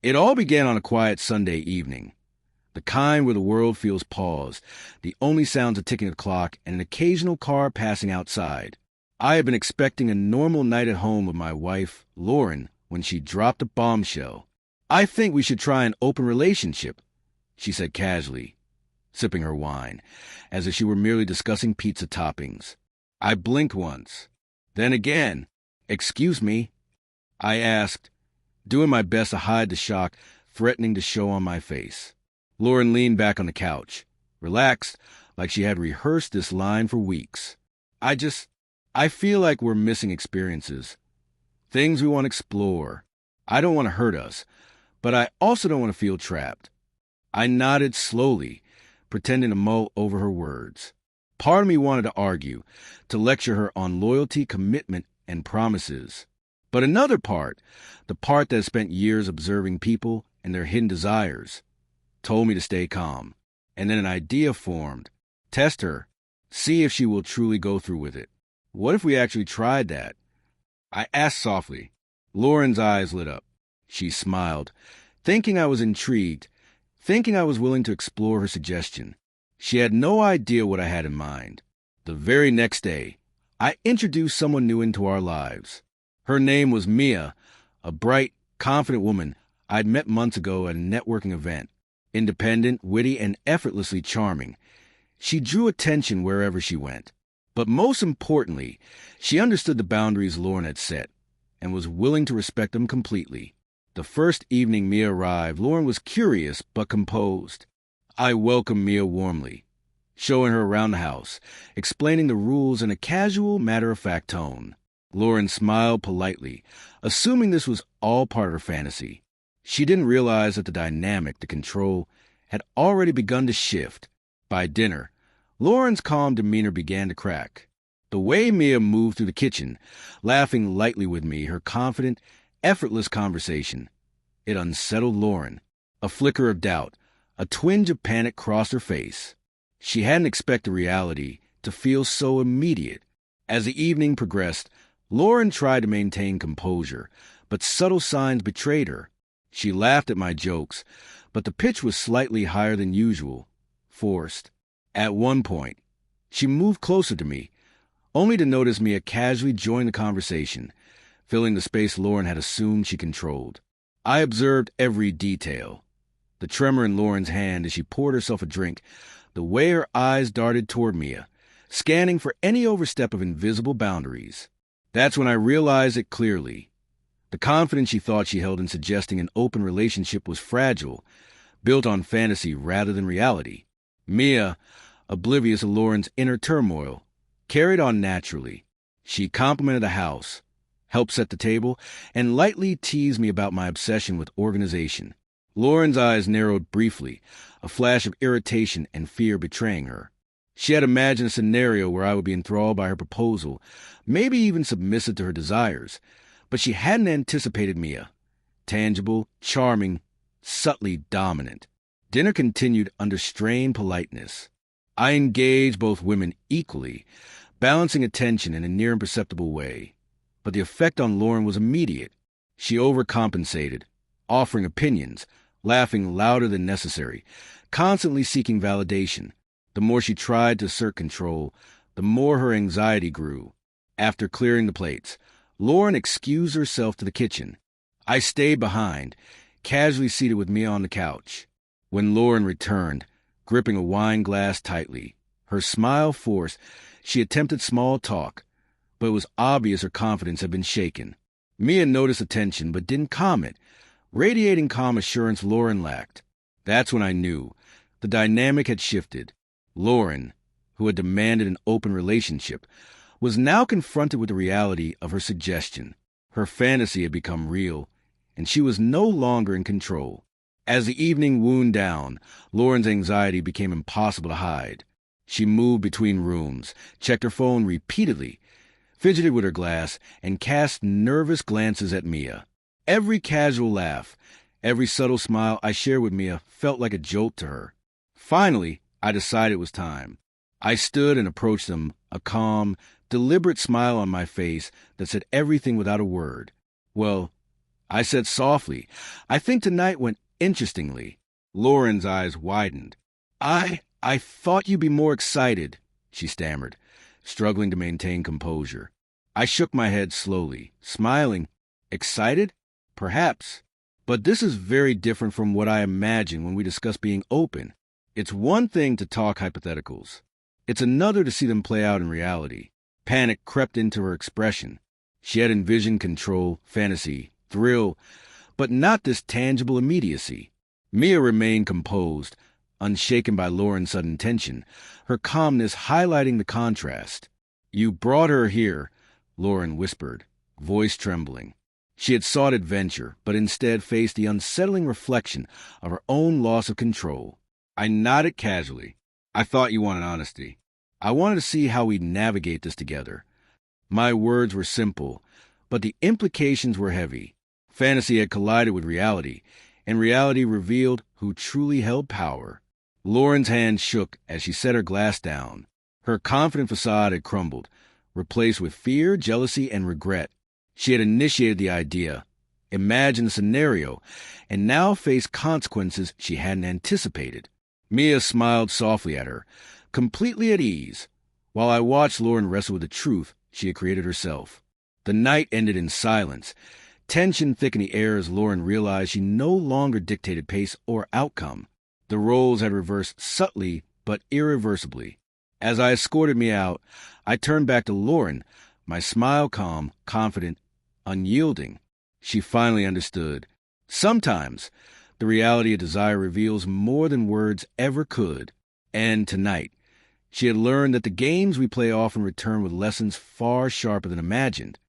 It all began on a quiet Sunday evening, the kind where the world feels pause, the only sounds a ticking clock and an occasional car passing outside. I had been expecting a normal night at home with my wife, Lauren, when she dropped a bombshell. "I think we should try an open relationship," she said casually, sipping her wine, as if she were merely discussing pizza toppings. I blinked once. Then again. "Excuse me?" I asked, doing my best to hide the shock threatening to show on my face. Lauren leaned back on the couch, relaxed, like she had rehearsed this line for weeks. I feel like we're missing experiences. Things we want to explore. I don't want to hurt us, but I also don't want to feel trapped. I nodded slowly, pretending to mull over her words. Part of me wanted to argue, to lecture her on loyalty, commitment, and promises. But another part, the part that spent years observing people and their hidden desires, told me to stay calm. And then an idea formed. Test her. See if she will truly go through with it. What if we actually tried that? I asked softly. Lauren's eyes lit up. She smiled, thinking I was intrigued, thinking I was willing to explore her suggestion. She had no idea what I had in mind. The very next day, I introduced someone new into our lives. Her name was Mia, a bright, confident woman I'd met months ago at a networking event. Independent, witty, and effortlessly charming. She drew attention wherever she went. But most importantly, she understood the boundaries Lauren had set and was willing to respect them completely. The first evening Mia arrived, Lauren was curious but composed. I welcomed Mia warmly, showing her around the house, explaining the rules in a casual, matter-of-fact tone. Lauren smiled politely, assuming this was all part of her fantasy. She didn't realize that the dynamic, the control, had already begun to shift. By dinner, Lauren's calm demeanor began to crack. The way Mia moved through the kitchen, laughing lightly with me, her confident, effortless conversation, it unsettled Lauren. A flicker of doubt, a twinge of panic crossed her face. She hadn't expected reality to feel so immediate. As the evening progressed, Lauren tried to maintain composure, but subtle signs betrayed her. She laughed at my jokes, but the pitch was slightly higher than usual, forced. At one point, she moved closer to me, only to notice Mia casually join the conversation, filling the space Lauren had assumed she controlled. I observed every detail. The tremor in Lauren's hand as she poured herself a drink, the way her eyes darted toward Mia, scanning for any overstep of invisible boundaries. That's when I realized it clearly. The confidence she thought she held in suggesting an open relationship was fragile, built on fantasy rather than reality. Mia, oblivious of Lauren's inner turmoil, carried on naturally. She complimented the house, helped set the table, and lightly teased me about my obsession with organization. Lauren's eyes narrowed briefly, a flash of irritation and fear betraying her. She had imagined a scenario where I would be enthralled by her proposal, maybe even submissive to her desires, but she hadn't anticipated Mia. Tangible, charming, subtly dominant. Dinner continued under strained politeness. I engaged both women equally, balancing attention in a near imperceptible way. But the effect on Lauren was immediate. She overcompensated, offering opinions, laughing louder than necessary, constantly seeking validation. The more she tried to assert control, the more her anxiety grew. After clearing the plates, Lauren excused herself to the kitchen. I stayed behind, casually seated with Mia on the couch. When Lauren returned, gripping a wine glass tightly, her smile forced, she attempted small talk, but it was obvious her confidence had been shaken. Mia noticed the tension but didn't comment, radiating calm assurance Lauren lacked. That's when I knew. The dynamic had shifted. Lauren, who had demanded an open relationship, was now confronted with the reality of her suggestion. Her fantasy had become real, and she was no longer in control. As the evening wound down, Lauren's anxiety became impossible to hide. She moved between rooms, checked her phone repeatedly, fidgeted with her glass, and cast nervous glances at Mia. Every casual laugh, every subtle smile I shared with Mia felt like a jolt to her. Finally, I decided it was time. I stood and approached them, a calm, deliberate smile on my face that said everything without a word. Well, I said softly, "I think tonight went interestingly." Lauren's eyes widened. I thought you'd be more excited," she stammered, struggling to maintain composure. I shook my head slowly, smiling. Excited? Perhaps. But this is very different from what I imagine when we discuss being open. It's one thing to talk hypotheticals. It's another to see them play out in reality. Panic crept into her expression. She had envisioned control, fantasy, thrill, but not this tangible immediacy. Mia remained composed, unshaken by Lauren's sudden tension, her calmness highlighting the contrast. "You brought her here," Lauren whispered, voice trembling. She had sought adventure, but instead faced the unsettling reflection of her own loss of control. I nodded casually. "I thought you wanted honesty. I wanted to see how we'd navigate this together." My words were simple, but the implications were heavy. Fantasy had collided with reality, and reality revealed who truly held power. Lauren's hand shook as she set her glass down. Her confident facade had crumbled, replaced with fear, jealousy, and regret. She had initiated the idea, imagined the scenario, and now faced consequences she hadn't anticipated. Mia smiled softly at her, completely at ease, while I watched Lauren wrestle with the truth she had created herself. The night ended in silence. Tension thickened the air as Lauren realized she no longer dictated pace or outcome. The roles had reversed subtly but irreversibly. As I escorted Mia out, I turned back to Lauren, my smile calm, confident, unyielding. She finally understood. Sometimes the reality of desire reveals more than words ever could. And tonight, she had learned that the games we play often return with lessons far sharper than imagined.